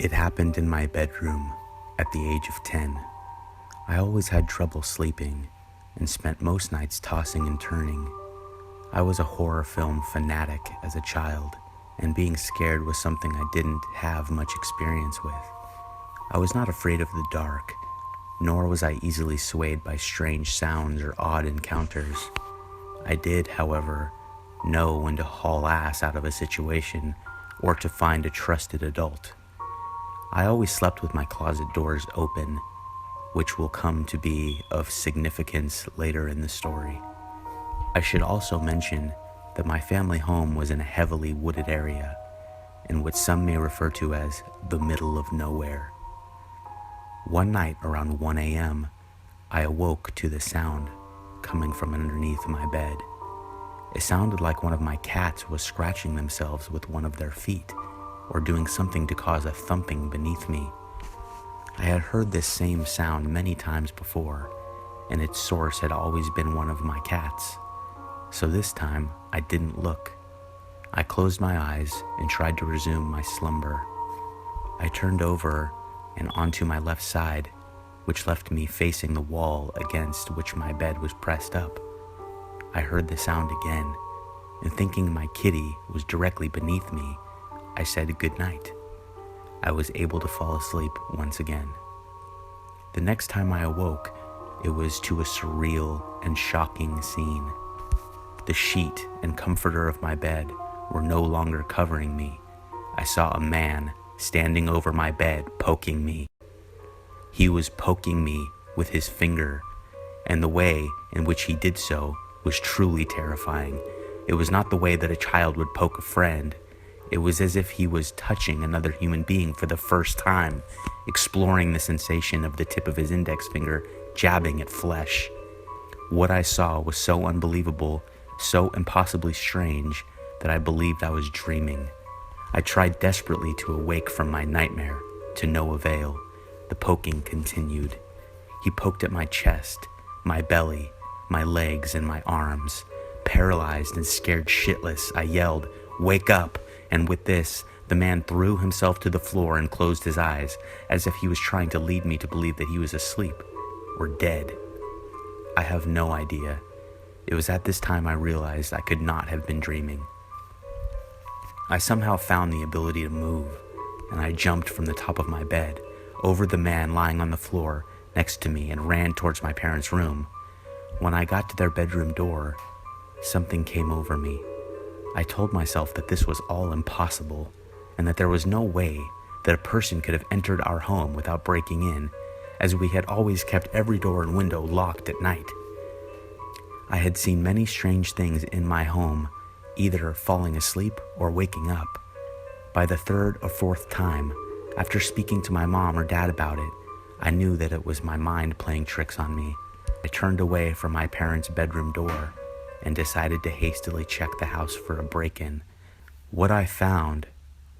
It happened in my bedroom at the age of 10. I always had trouble sleeping and spent most nights tossing and turning. I was a horror film fanatic as a child, and being scared was something I didn't have much experience with. I was not afraid of the dark, nor was I easily swayed by strange sounds or odd encounters. I did, however, know when to haul ass out of a situation or to find a trusted adult. I always slept with my closet doors open, which will come to be of significance later in the story. I should also mention that my family home was in a heavily wooded area, in what some may refer to as the middle of nowhere. One night around 1 a.m., I awoke to the sound coming from underneath my bed. It sounded like one of my cats was scratching themselves with one of their feet, or doing something to cause a thumping beneath me. I had heard this same sound many times before, and its source had always been one of my cats. So this time, I didn't look. I closed my eyes and tried to resume my slumber. I turned over and onto my left side, which left me facing the wall against which my bed was pressed up. I heard the sound again, and thinking my kitty was directly beneath me, I said goodnight. I was able to fall asleep once again. The next time I awoke, it was to a surreal and shocking scene. The sheet and comforter of my bed were no longer covering me. I saw a man standing over my bed, poking me. He was poking me with his finger, and the way in which he did so was truly terrifying. It was not the way that a child would poke a friend. It was as if he was touching another human being for the first time, exploring the sensation of the tip of his index finger jabbing at flesh. What I saw was so unbelievable, so impossibly strange, that I believed I was dreaming. I tried desperately to awake from my nightmare, to no avail. The poking continued. He poked at my chest, my belly, my legs, and my arms. Paralyzed and scared shitless, I yelled, "Wake up!" And with this, the man threw himself to the floor and closed his eyes, as if he was trying to lead me to believe that he was asleep or dead. I have no idea. It was at this time I realized I could not have been dreaming. I somehow found the ability to move, and I jumped from the top of my bed, over the man lying on the floor next to me, and ran towards my parents' room. When I got to their bedroom door, something came over me. I told myself that this was all impossible, and that there was no way that a person could have entered our home without breaking in, as we had always kept every door and window locked at night. I had seen many strange things in my home, either falling asleep or waking up. By the third or fourth time, after speaking to my mom or dad about it, I knew that it was my mind playing tricks on me. I turned away from my parents' bedroom door and decided to hastily check the house for a break-in. What I found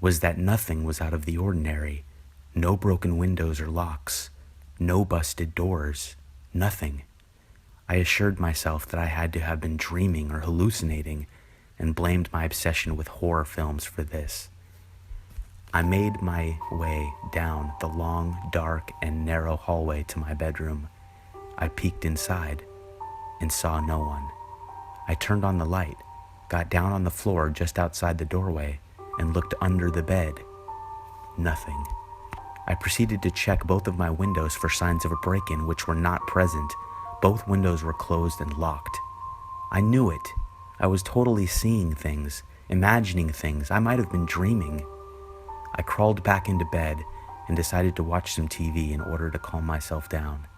was that nothing was out of the ordinary. No broken windows or locks, no busted doors, nothing. I assured myself that I had to have been dreaming or hallucinating, and blamed my obsession with horror films for this. I made my way down the long, dark, and narrow hallway to my bedroom. I peeked inside and saw no one. I turned on the light, got down on the floor just outside the doorway, and looked under the bed. Nothing. I proceeded to check both of my windows for signs of a break-in, which were not present. Both windows were closed and locked. I knew it. I was totally seeing things, imagining things. I might have been dreaming. I crawled back into bed and decided to watch some TV in order to calm myself down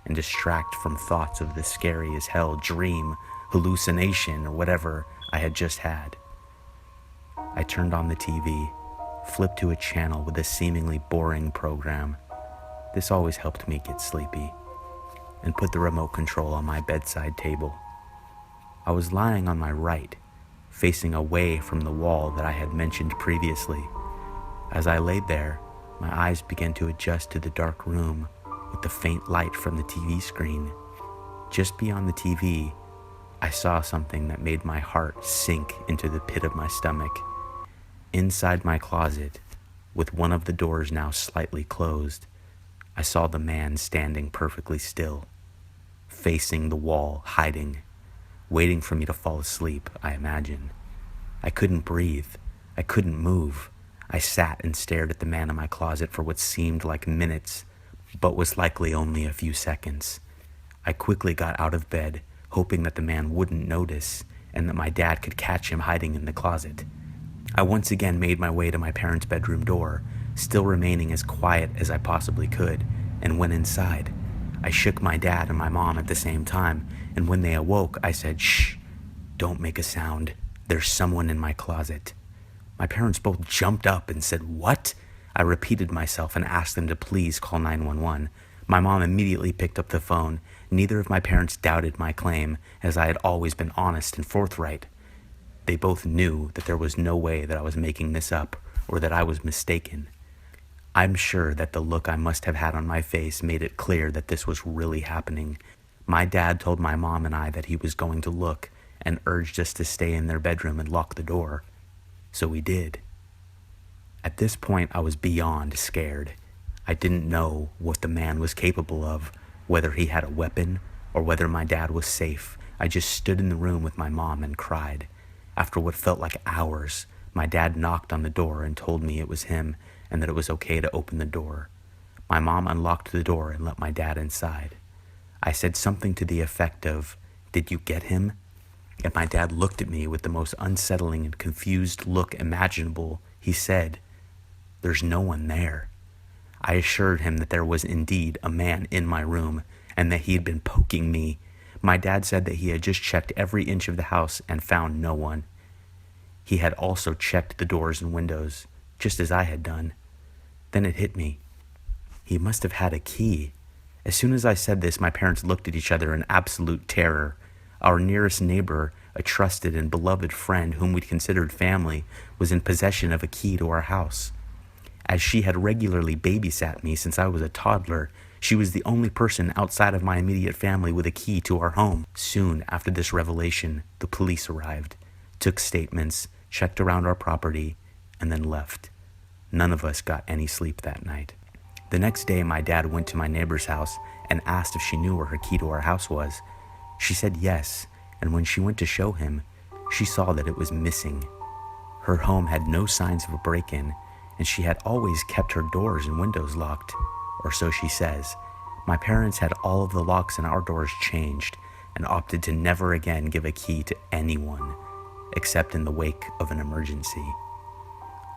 and distract from thoughts of the scary as hell dream, hallucination, or whatever I had just had. I turned on the TV, flipped to a channel with a seemingly boring program. This always helped me get sleepy, and put the remote control on my bedside table. I was lying on my right, facing away from the wall that I had mentioned previously. As I laid there, my eyes began to adjust to the dark room with the faint light from the TV screen. Just beyond the TV, I saw something that made my heart sink into the pit of my stomach. Inside my closet with one of the doors now slightly closed. I saw the man standing perfectly still, facing the wall, hiding, waiting for me to fall asleep, I imagine. I couldn't breathe. I couldn't move. I sat and stared at the man in my closet for what seemed like minutes, but was likely only a few seconds. I quickly got out of bed, hoping that the man wouldn't notice and that my dad could catch him hiding in the closet. I once again made my way to my parents' bedroom door, still remaining as quiet as I possibly could, and went inside. I shook my dad and my mom at the same time, and when they awoke, I said, "Shh, don't make a sound. There's someone in my closet." My parents both jumped up and said, "What?" I repeated myself and asked them to please call 911. My mom immediately picked up the phone. Neither of my parents doubted my claim, as I had always been honest and forthright. They both knew that there was no way that I was making this up or that I was mistaken. I'm sure that the look I must have had on my face made it clear that this was really happening. My dad told my mom and I that he was going to look and urged us to stay in their bedroom and lock the door. So we did. At this point, I was beyond scared. I didn't know what the man was capable of, whether he had a weapon or whether my dad was safe. I just stood in the room with my mom and cried. After what felt like hours, my dad knocked on the door and told me it was him and that it was okay to open the door. My mom unlocked the door and let my dad inside. I said something to the effect of, "Did you get him?" And my dad looked at me with the most unsettling and confused look imaginable. He said, "There's no one there." I assured him that there was indeed a man in my room and that he had been poking me. My dad said that he had just checked every inch of the house and found no one. He had also checked the doors and windows, just as I had done. Then it hit me. He must have had a key. As soon as I said this, my parents looked at each other in absolute terror. Our nearest neighbor, a trusted and beloved friend whom we'd considered family, was in possession of a key to our house. As she had regularly babysat me since I was a toddler, she was the only person outside of my immediate family with a key to our home. Soon after this revelation, the police arrived, took statements, checked around our property, and then left. None of us got any sleep that night. The next day, my dad went to my neighbor's house and asked if she knew where her key to our house was. She said yes, and when she went to show him, she saw that it was missing. Her home had no signs of a break-in, and she had always kept her doors and windows locked, or so she says. My parents had all of the locks in our doors changed and opted to never again give a key to anyone, except in the wake of an emergency.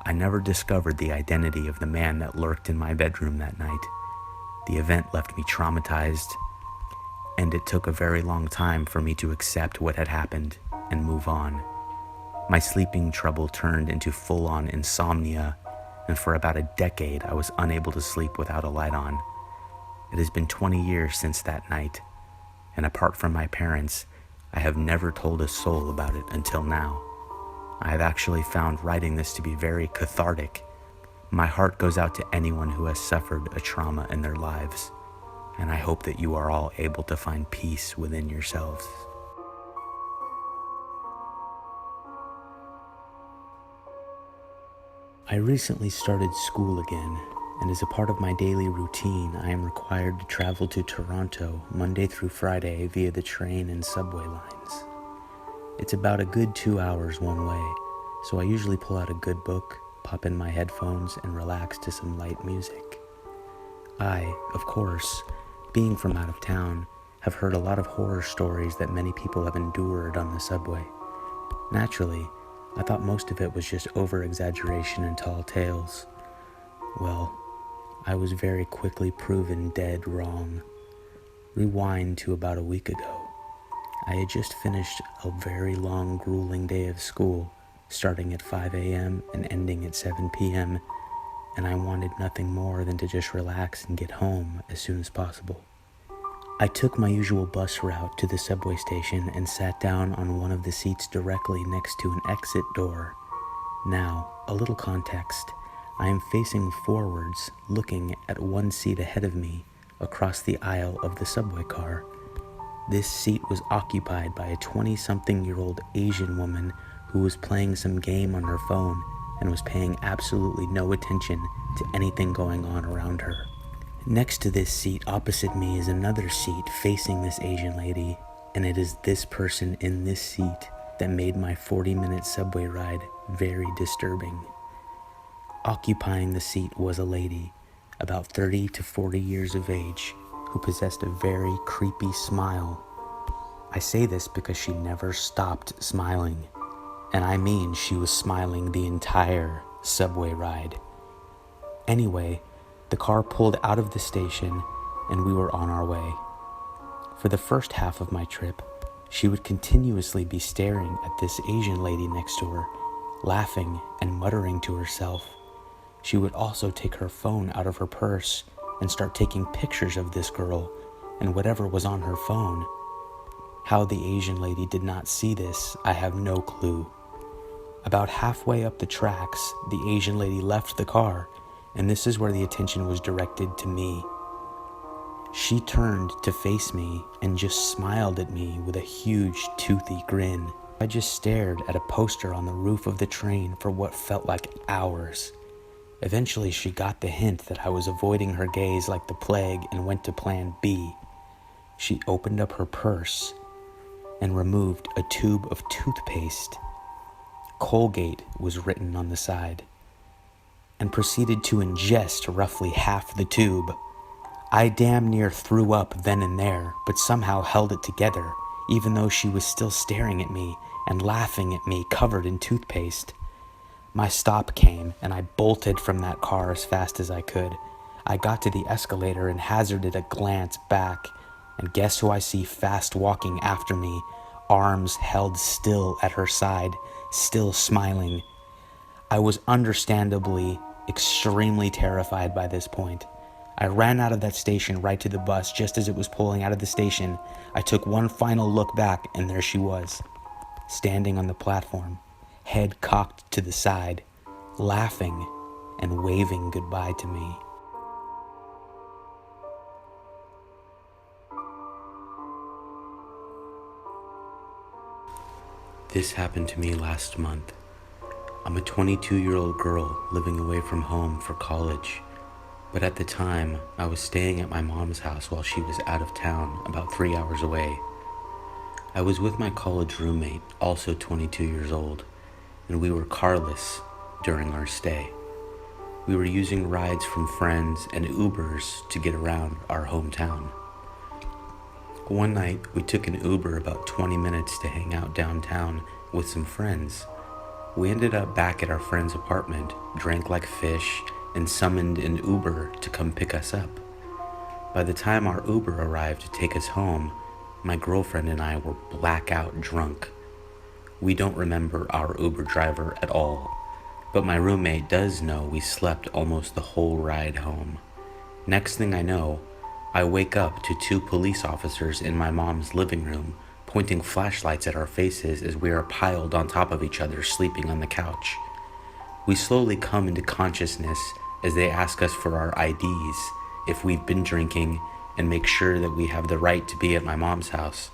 I never discovered the identity of the man that lurked in my bedroom that night. The event left me traumatized, and it took a very long time for me to accept what had happened and move on. My sleeping trouble turned into full-on insomnia, and for about a decade I was unable to sleep without a light on. It has been 20 years since that night, and apart from my parents, I have never told a soul about it until now. I have actually found writing this to be very cathartic. My heart goes out to anyone who has suffered a trauma in their lives, and I hope that you are all able to find peace within yourselves. I recently started school again, and as a part of my daily routine, I am required to travel to Toronto Monday through Friday via the train and subway lines. It's about a good 2 hours one way, so I usually pull out a good book, pop in my headphones, and relax to some light music. I, of course, being from out of town, have heard a lot of horror stories that many people have endured on the subway. Naturally, I thought most of it was just over-exaggeration and tall tales. Well, I was very quickly proven dead wrong. Rewind to about a week ago. I had just finished a very long, grueling day of school, starting at 5 a.m. and ending at 7 p.m., and I wanted nothing more than to just relax and get home as soon as possible. I took my usual bus route to the subway station and sat down on one of the seats directly next to an exit door. Now, a little context. I am facing forwards, looking at one seat ahead of me, across the aisle of the subway car. This seat was occupied by a 20-something-year-old Asian woman who was playing some game on her phone and was paying absolutely no attention to anything going on around her. Next to this seat opposite me is another seat facing this Asian lady, and it is this person in this seat that made my 40-minute subway ride very disturbing. Occupying the seat was a lady, about 30 to 40 years of age, who possessed a very creepy smile. I say this because she never stopped smiling, and I mean she was smiling the entire subway ride. Anyway, the car pulled out of the station and we were on our way. For the first half of my trip, she would continuously be staring at this Asian lady next to her, laughing and muttering to herself. She would also take her phone out of her purse and start taking pictures of this girl and whatever was on her phone. How the Asian lady did not see this, I have no clue. About halfway up the tracks, the Asian lady left the car, and this is where the attention was directed to me. She turned to face me and just smiled at me with a huge, toothy grin. I just stared at a poster on the roof of the train for what felt like hours. Eventually, she got the hint that I was avoiding her gaze like the plague and went to plan B. She opened up her purse and removed a tube of toothpaste. Colgate was written on the side, and proceeded to ingest roughly half the tube. I damn near threw up then and there, but somehow held it together, even though she was still staring at me and laughing at me covered in toothpaste. My stop came, and I bolted from that car as fast as I could. I got to the escalator and hazarded a glance back, and guess who I see fast walking after me, arms held still at her side, still smiling. I was understandably extremely terrified by this point. I ran out of that station right to the bus just as it was pulling out of the station. I took one final look back, and there she was, standing on the platform, head cocked to the side, laughing and waving goodbye to me. This happened to me last month. I'm a 22-year-old girl living away from home for college, but at the time, I was staying at my mom's house while she was out of town, about 3 hours away. I was with my college roommate, also 22 years old, and we were carless during our stay. We were using rides from friends and Ubers to get around our hometown. One night, we took an Uber about 20 minutes to hang out downtown with some friends. We ended up back at our friend's apartment, drank like fish, and summoned an Uber to come pick us up. By the time our Uber arrived to take us home, my girlfriend and I were blackout drunk. We don't remember our Uber driver at all, but my roommate does know we slept almost the whole ride home. Next thing I know, I wake up to 2 police officers in my mom's living room, pointing flashlights at our faces as we are piled on top of each other sleeping on the couch. We slowly come into consciousness as they ask us for our IDs, if we've been drinking, and make sure that we have the right to be at my mom's house.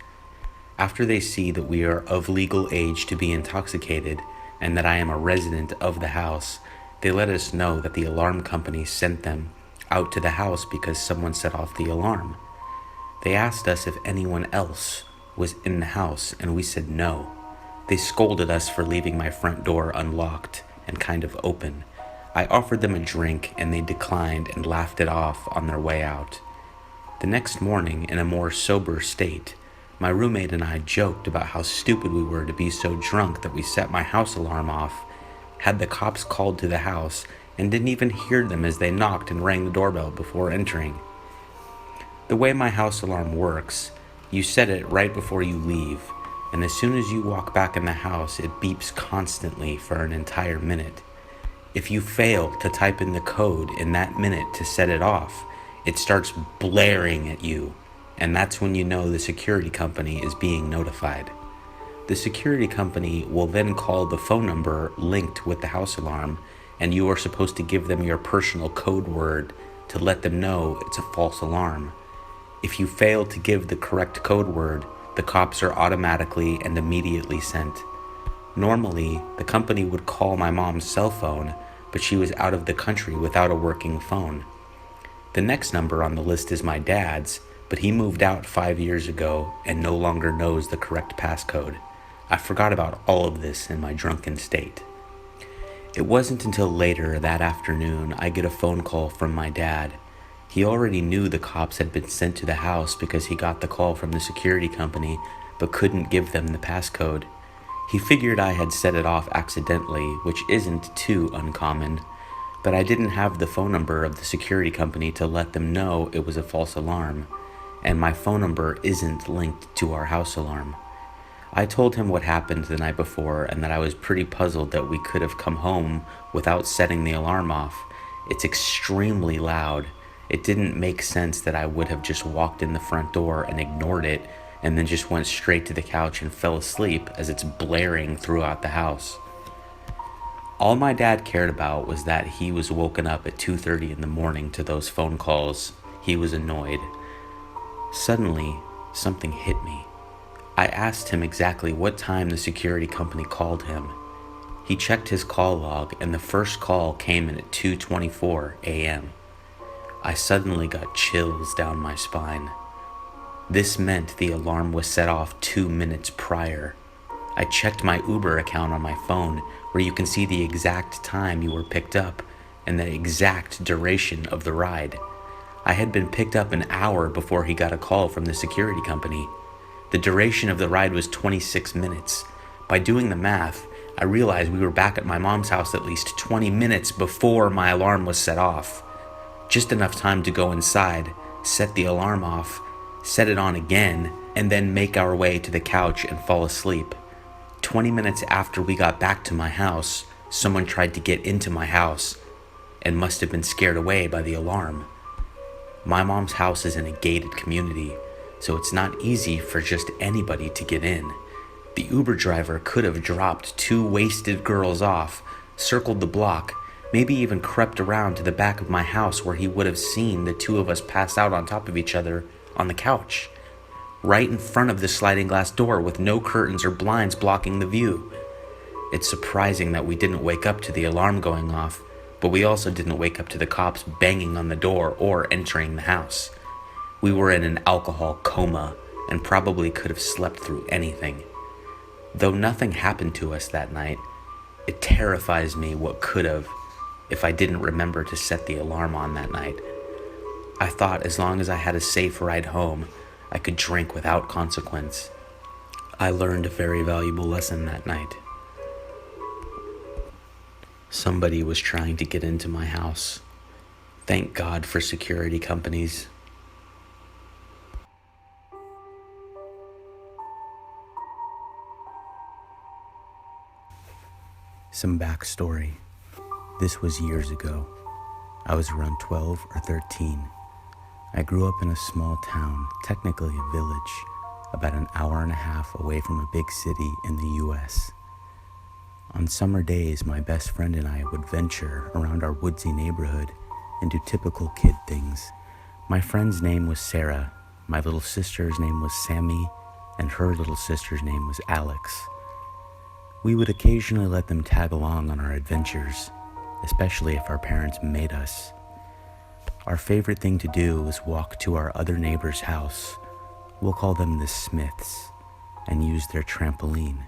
After they see that we are of legal age to be intoxicated and that I am a resident of the house, they let us know that the alarm company sent them out to the house because someone set off the alarm. They asked us if anyone else was in the house, and we said no. They scolded us for leaving my front door unlocked and kind of open. I offered them a drink and they declined and laughed it off on their way out. The next morning, in a more sober state, my roommate and I joked about how stupid we were to be so drunk that we set my house alarm off, had the cops called to the house, and didn't even hear them as they knocked and rang the doorbell before entering. The way my house alarm works, you set it right before you leave, and as soon as you walk back in the house, it beeps constantly for an entire minute. If you fail to type in the code in that minute to set it off, it starts blaring at you, and that's when you know the security company is being notified. The security company will then call the phone number linked with the house alarm, and you are supposed to give them your personal code word to let them know it's a false alarm. If you fail to give the correct code word, the cops are automatically and immediately sent. Normally, the company would call my mom's cell phone, but she was out of the country without a working phone. The next number on the list is my dad's, but he moved out 5 years ago and no longer knows the correct passcode. I forgot about all of this in my drunken state. It wasn't until later that afternoon I get a phone call from my dad. He already knew the cops had been sent to the house because he got the call from the security company but couldn't give them the passcode. He figured I had set it off accidentally, which isn't too uncommon, but I didn't have the phone number of the security company to let them know it was a false alarm, and my phone number isn't linked to our house alarm. I told him what happened the night before and that I was pretty puzzled that we could have come home without setting the alarm off. It's extremely loud. It didn't make sense that I would have just walked in the front door and ignored it and then just went straight to the couch and fell asleep as it's blaring throughout the house. All my dad cared about was that he was woken up at 2:30 in the morning to those phone calls. He was annoyed. Suddenly, something hit me. I asked him exactly what time the security company called him. He checked his call log, and the first call came in at 2:24 a.m. I suddenly got chills down my spine. This meant the alarm was set off 2 minutes prior. I checked my Uber account on my phone, where you can see the exact time you were picked up and the exact duration of the ride. I had been picked up an hour before he got a call from the security company. The duration of the ride was 26 minutes. By doing the math, I realized we were back at my mom's house at least 20 minutes before my alarm was set off. Just enough time to go inside, set the alarm off, set it on again, and then make our way to the couch and fall asleep. 20 minutes after we got back to my house, someone tried to get into my house and must have been scared away by the alarm. My mom's house is in a gated community, so it's not easy for just anybody to get in. The Uber driver could have dropped 2 wasted girls off, circled the block, maybe even crept around to the back of my house where he would have seen the 2 of us pass out on top of each other on the couch, right in front of the sliding glass door with no curtains or blinds blocking the view. It's surprising that we didn't wake up to the alarm going off, but we also didn't wake up to the cops banging on the door or entering the house. We were in an alcohol coma and probably could have slept through anything. Though nothing happened to us that night, it terrifies me what could have if I didn't remember to set the alarm on that night. I thought as long as I had a safe ride home, I could drink without consequence. I learned a very valuable lesson that night. Somebody was trying to get into my house. Thank God for security companies. Some backstory. This was years ago. I was around 12 or 13. I grew up in a small town, technically a village, about an hour and a half away from a big city in the US. On summer days, my best friend and I would venture around our woodsy neighborhood and do typical kid things. My friend's name was Sarah, my little sister's name was Sammy, and her little sister's name was Alex. We would occasionally let them tag along on our adventures, especially if our parents made us. Our favorite thing to do was walk to our other neighbor's house, we'll call them the Smiths, and use their trampoline.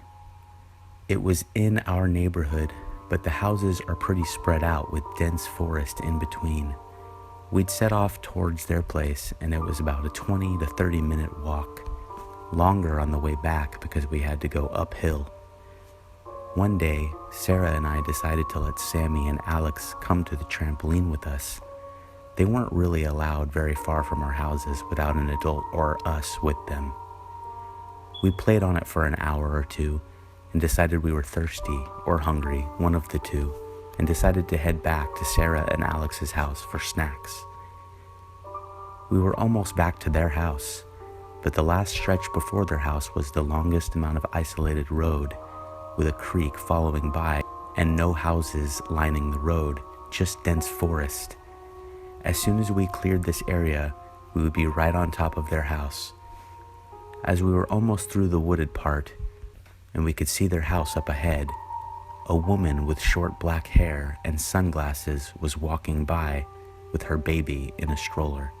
It was in our neighborhood, but the houses are pretty spread out with dense forest in between. We'd set off towards their place, and it was about a 20 to 30 minute walk, longer on the way back because we had to go uphill. One day, Sarah and I decided to let Sammy and Alex come to the trampoline with us. They weren't really allowed very far from our houses without an adult or us with them. We played on it for an hour or two and decided we were thirsty or hungry, one of the two, and decided to head back to Sarah and Alex's house for snacks. We were almost back to their house, but the last stretch before their house was the longest amount of isolated road, with a creek following by and no houses lining the road, just dense forest. As soon as we cleared this area, we would be right on top of their house. As we were almost through the wooded part, and we could see their house up ahead. A woman with short black hair and sunglasses was walking by with her baby in a stroller.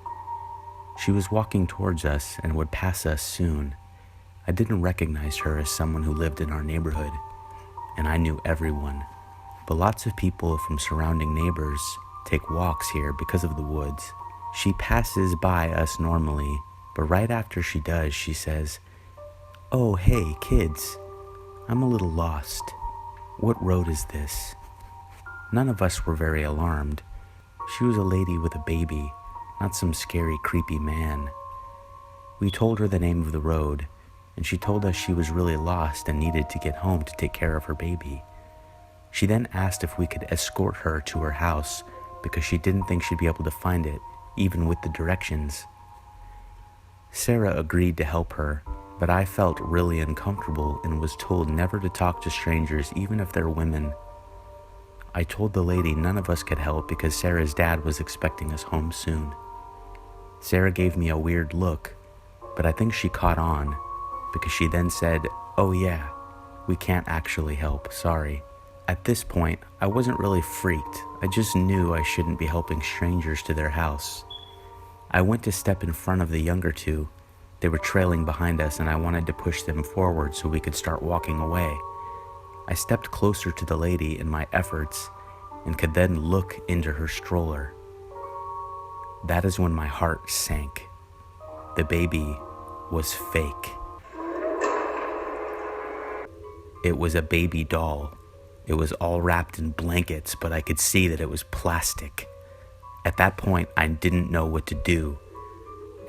She was walking towards us and would pass us soon. I didn't recognize her as someone who lived in our neighborhood, and I knew everyone. But lots of people from surrounding neighbors take walks here because of the woods. She passes by us normally, but right after she does, she says, "Oh, hey, kids, I'm a little lost. What road is this?" None of us were very alarmed. She was a lady with a baby, not some scary, creepy man. We told her the name of the road, and she told us she was really lost and needed to get home to take care of her baby. She then asked if we could escort her to her house because she didn't think she'd be able to find it, even with the directions. Sarah agreed to help her, but I felt really uncomfortable and was told never to talk to strangers, even if they're women. I told the lady none of us could help because Sarah's dad was expecting us home soon. Sarah gave me a weird look, but I think she caught on because she then said, "Oh yeah, we can't actually help, sorry." At this point, I wasn't really freaked. I just knew I shouldn't be helping strangers to their house. I went to step in front of the younger two. They were trailing behind us and I wanted to push them forward so we could start walking away. I stepped closer to the lady in my efforts and could then look into her stroller. That is when my heart sank. The baby was fake. It was a baby doll. It was all wrapped in blankets, but I could see that it was plastic. At that point, I didn't know what to do,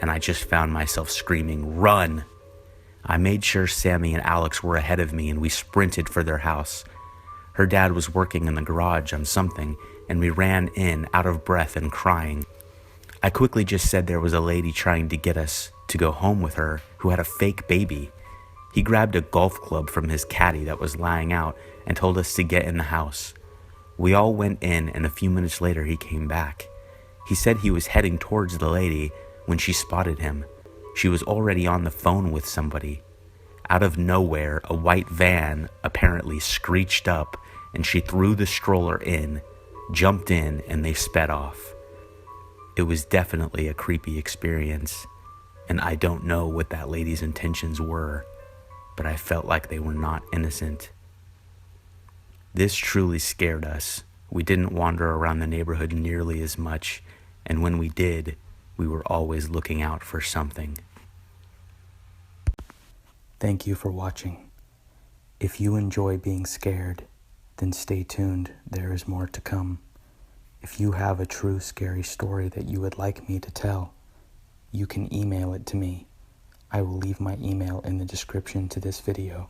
and I just found myself screaming, "Run!" I made sure Sammy and Alex were ahead of me, and we sprinted for their house. Her dad was working in the garage on something, and we ran in, out of breath and crying. I quickly just said there was a lady trying to get us to go home with her who had a fake baby. He grabbed a golf club from his caddy that was lying out and told us to get in the house. We all went in, and a few minutes later he came back. He said he was heading towards the lady when she spotted him. She was already on the phone with somebody. Out of nowhere, a white van apparently screeched up, and she threw the stroller in, jumped in, and they sped off. It was definitely a creepy experience, and I don't know what that lady's intentions were, but I felt like they were not innocent. This truly scared us. We didn't wander around the neighborhood nearly as much, and when we did, we were always looking out for something. Thank you for watching. If you enjoy being scared, then stay tuned, there is more to come. If you have a true scary story that you would like me to tell, you can email it to me. I will leave my email in the description to this video.